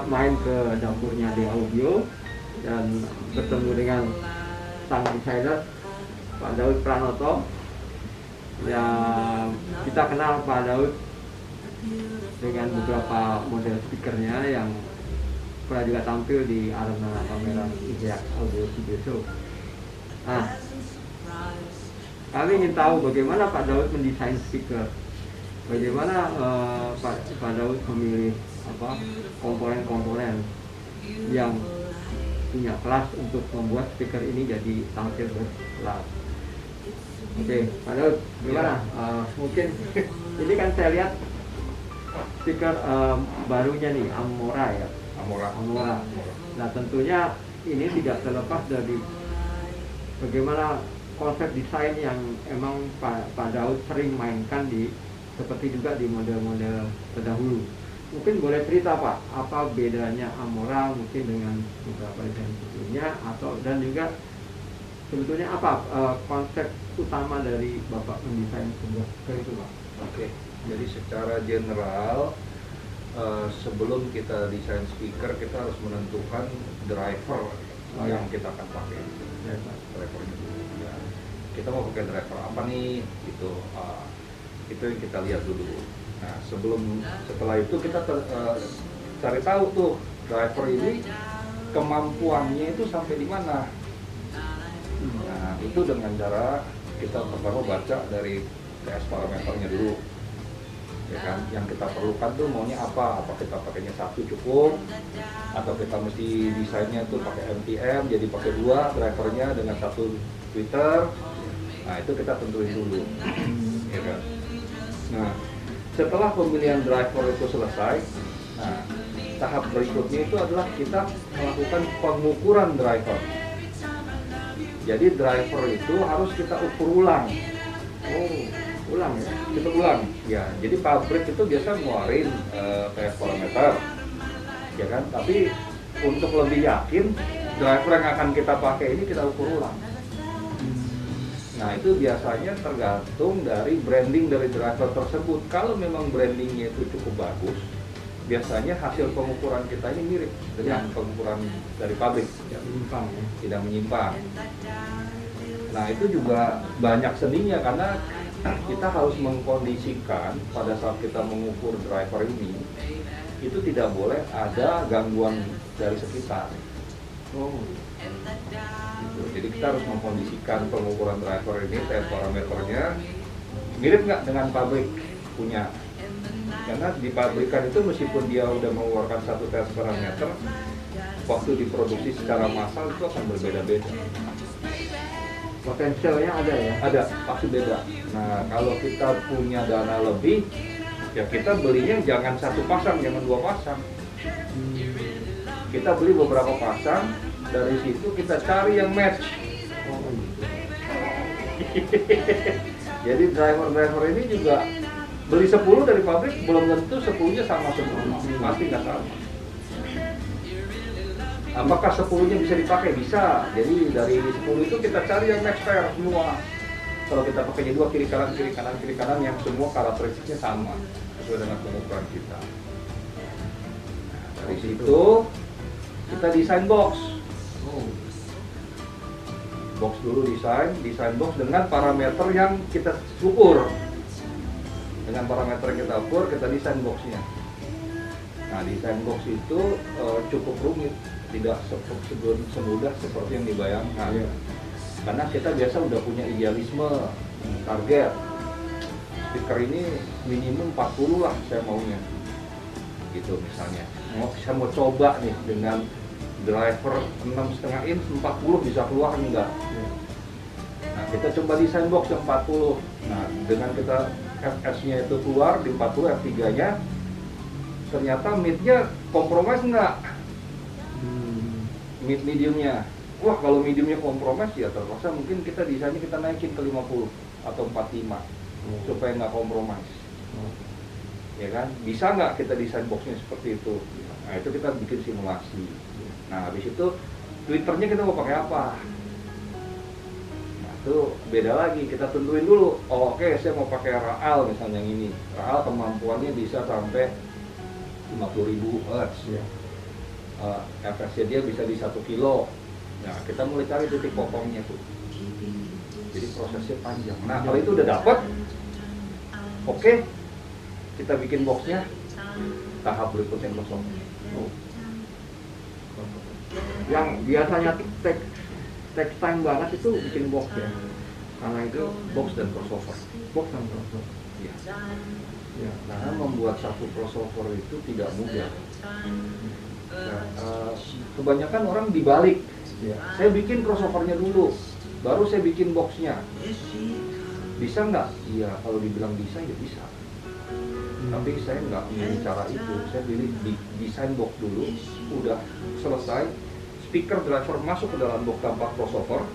main ke dapurnya di audio dan bertemu dengan sang desainer Pak Daud Pranoto. Ya, kita kenal Pak Daud dengan beberapa model speakernya yang pernah juga tampil di arena pameran IGX Audio Video Show. Nah, kami ingin tahu bagaimana Pak Daud mendesain speaker, bagaimana Pak Daud memilih komponen-komponen yang punya kelas untuk membuat speaker ini jadi tampil berkelas. Oke, Pak Daud, gimana? Mungkin ini kan saya lihat speaker barunya nih, Amora ya. Amora. Nah, tentunya ini tidak terlepas dari bagaimana konsep desain yang emang Pak Daud sering mainkan seperti juga di model-model terdahulu. Mungkin boleh cerita Pak, apa bedanya Amora mungkin dengan beberapa desain sebelumnya, dan juga sebetulnya apa konsep utama dari Bapak mendesain sebuah speaker itu Pak? Oke, jadi secara general sebelum kita desain speaker kita harus menentukan driver yang kita akan pakai. Drivernya dulu. Ya. Kita mau pakai driver apa nih? Itu yang kita lihat dulu. Nah, setelah itu kita cari tahu tuh driver ini kemampuannya itu sampai di mana. Nah, itu dengan cara kita pertama baca dari TS parameternya dulu, ya kan? Yang kita perlukan tuh maunya apa kita pakainya satu cukup, atau kita mesti desainnya tuh pakai MPM, jadi pakai dua drivernya dengan satu tweeter. Nah, itu kita tentuin dulu, ya kan? Nah, setelah pemilihan driver itu selesai, nah tahap berikutnya itu adalah kita melakukan pengukuran driver. Jadi driver itu harus kita ukur ulang. Ulang ya? Kita ulang. Ya, jadi pabrik itu biasa ngeluarin kayak parameter, ya kan? Tapi untuk lebih yakin, driver yang akan kita pakai ini kita ukur ulang. Nah, itu biasanya tergantung dari branding dari driver tersebut. Kalau memang brandingnya itu cukup bagus, biasanya hasil pengukuran kita ini mirip dengan pengukuran dari pabrik. Tidak menyimpang. Nah, itu juga banyak seninya karena kita harus mengkondisikan pada saat kita mengukur driver ini, itu tidak boleh ada gangguan dari sekitar. Gitu. Jadi kita harus mengkondisikan pengukuran driver ini, tes parameternya mirip nggak dengan pabrik punya. Karena di pabrikan itu meskipun dia udah mengeluarkan satu tes parameter, waktu diproduksi secara massal itu akan berbeda-beda. Potensialnya ada ya? Ada, pasti beda. Nah, kalau kita punya dana lebih, ya kita belinya jangan satu pasang, jangan dua pasang. Kita beli beberapa pasang, dari situ kita cari yang match. Jadi driver ini juga beli 10 dari pabrik, belum tentu 10-nya sama semua, pasti nggak sama. Apakah 10-nya bisa dipakai? Bisa. Jadi dari 10 itu kita cari yang match pair semua. Kalau kita pakainya dua kiri kanan yang semua karakteristiknya sama sesuai dengan pengukuran kita. Nah, dari situ kita desain box. Box dulu desain box dengan parameter yang kita ukur. Dengan parameter yang kita ukur, kita desain boxnya. Nah, desain box itu cukup rumit, tidak semudah seperti yang dibayangkan. Karena kita biasa udah punya idealisme, target. Speaker ini minimum 40 lah saya maunya. Gitu misalnya. Saya mau coba nih dengan driver 6,5 inch 40 bisa keluar enggak? Nah, kita coba desain box yang 40. Nah, dengan kita FS-nya itu keluar di 40, F3-nya ternyata mid-nya kompromis enggak? Mid-mediumnya. Wah, kalau mediumnya kompromis ya terpaksa mungkin kita desainnya kita naikin ke 50 atau 45 supaya nggak kompromis. Ya kan? Bisa nggak kita desain boxnya seperti itu? Nah, itu kita bikin simulasi. Nah, habis itu Twitternya kita mau pakai apa? Nah, itu beda lagi, kita tentuin dulu. Oh, oke, saya mau pakai Raal misalnya yang ini. Raal kemampuannya bisa sampai 50.000 Hz. FS-nya dia bisa di 1 kilo. Nah, kita mulai cari titik potongnya tuh. Jadi prosesnya panjang. Nah, kalau itu udah dapet, oke, kita bikin boxnya. Tahap berikutnya crossover. Yang biasanya take time banget itu bikin box ya, karena itu Box dan crossover. box dan crossover. Ya. Ya. Karena membuat satu crossover itu tidak mudah. Nah, kebanyakan orang dibalik. Ya. Saya bikin crossovernya dulu, baru saya bikin boxnya. Bisa nggak? Iya, kalau dibilang bisa ya bisa. Tapi saya nggak milih cara itu. Saya pilih desain box dulu, udah selesai. Speaker driver masuk ke dalam box tanpa crossover,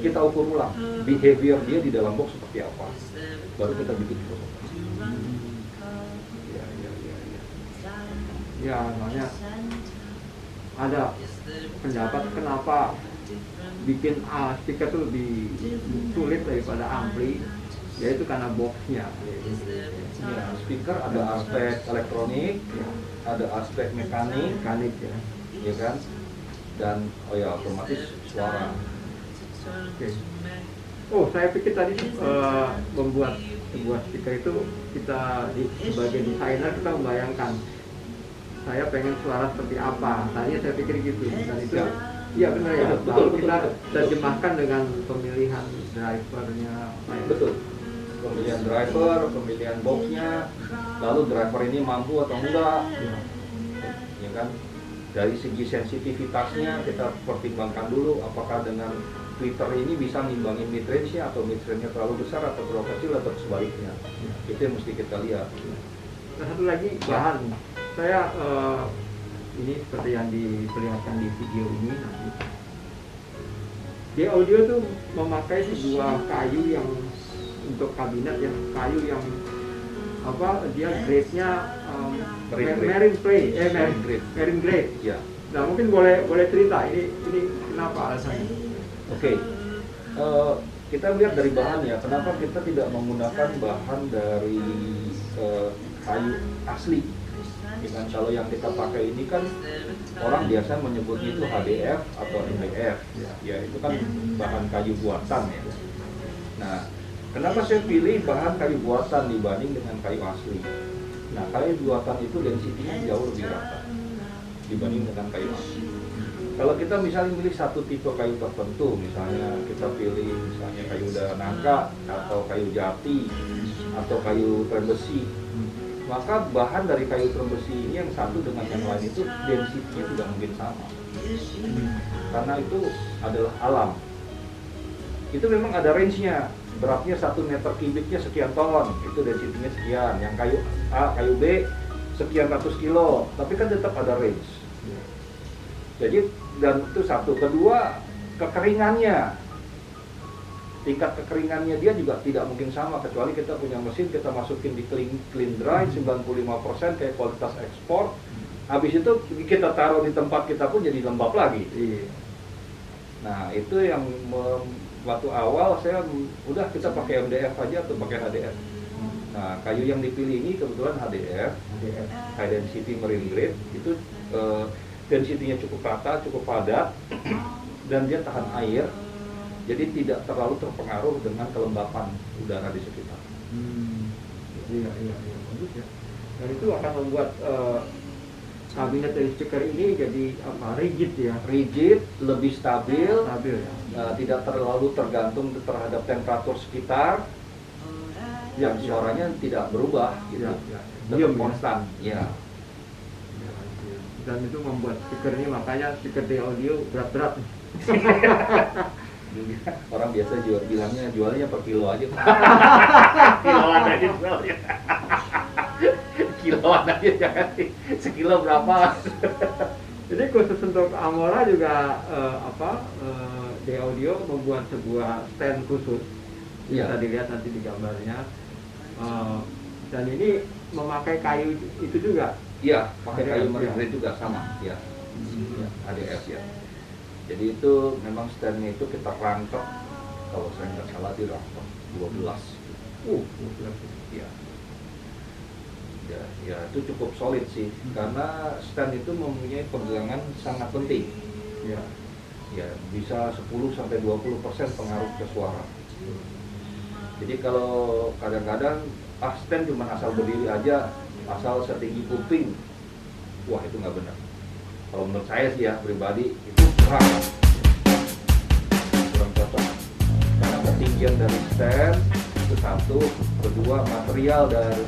kita ukur ulang behavior dia di dalam box seperti apa, baru kita bikin crossover. Ya, soalnya ada pendapat kenapa bikin speaker itu lebih sulit daripada ampli, yaitu karena boxnya. Ya, speaker ada aspek elektronik, ada aspek mekanik, Ya. ya kan, dan otomatis suara. Oke. Oh, saya pikir tadi membuat sebuah speaker itu kita sebagai desainer kita membayangkan saya pengen suara seperti apa. Tadinya saya pikir gitu, dan itu iya benar ya. Lalu kita terjemahkan dengan pemilihan drivernya. Betul. Pemilihan driver, pemilihan boxnya, lalu driver ini mampu atau enggak, ya kan? Dari segi sensitivitasnya kita pertimbangkan dulu apakah dengan tweeter ini bisa ngimbangin midrange-nya atau midrange-nya terlalu besar atau terlalu kecil atau sebaliknya. Itu yang mesti kita lihat. Nah, satu lagi bahan. Saya ini seperti yang diperlihatkan di video ini nanti. Di audio tuh memakai sebuah kayu yang untuk kabinet ya, kayu yang apa dia grade-nya marine grade. Ya. Nah, mungkin boleh cerita ini kenapa alasannya? Oke. Kita lihat dari bahannya, kenapa kita tidak menggunakan bahan dari kayu asli. Dengan kalau yang kita pakai ini kan orang biasa menyebutnya itu HDF atau MDF, ya itu kan bahan kayu buatan ya. Nah, kenapa saya pilih bahan kayu buatan dibanding dengan kayu asli? Nah, kayu buatan itu density-nya jauh lebih rata dibanding dengan kayu asli. Kalau kita misalnya milih satu tipe kayu tertentu, misalnya kita pilih misalnya kayu nangka atau kayu jati atau kayu tren besi, maka bahan dari kayu tren besi ini yang satu dengan yang lain itu density-nya tidak mungkin sama. Karena itu adalah alam. Itu memang ada range-nya. Beratnya 1 meter kubiknya sekian ton, itu density-nya sekian. Yang kayu A, kayu B sekian ratus kilo, tapi kan tetap ada range. Jadi dan itu satu. Kedua, kekeringannya, tingkat kekeringannya dia juga tidak mungkin sama, kecuali kita punya mesin, kita masukin di clean dry 95% kayak kualitas ekspor. Habis itu kita taruh di tempat kita pun jadi lembab lagi. Nah, itu yang waktu awal saya udah kita pakai MDF aja atau pakai HDF. Nah, kayu yang dipilih ini kebetulan HDF, high density marine grade, itu density-nya cukup rata, cukup padat, dan dia tahan air, jadi tidak terlalu terpengaruh dengan kelembapan udara di sekitar. Iya, bagus ya. Dan itu akan membuat kabinet dari speaker ini jadi apa? Rigid ya. Rigid, lebih stabil Ya. Tidak terlalu tergantung terhadap temperatur sekitar, yang suaranya tidak berubah, gitu. Tetap konstan. Ya. Dan itu membuat speaker ini, makanya speaker di audio berat-berat. Orang biasa jualnya per kilo aja. Kiloan aja jualnya. Kiloan aja, jangan sekilo berapa. Jadi khusus untuk Amora juga di audio membuat sebuah stand khusus. Bisa dilihat nanti di gambarnya. Dan ini memakai kayu itu juga. Iya, pakai kayu marine juga sama, ya. HDF ya. Jadi itu memang stand-nya itu kita rangkep, kalau saya nggak salah di rangkep 12. 12. Ya. Ya itu cukup solid sih, karena stand itu mempunyai pegangan sangat penting. Ya. Ya bisa 10-20% pengaruh ke suara. Jadi kalau kadang-kadang stand cuma asal berdiri aja, asal setinggi kuping, wah itu nggak benar. Kalau menurut saya sih ya pribadi itu kurang cocok. Karena ketinggian dari stand itu satu, kedua material dari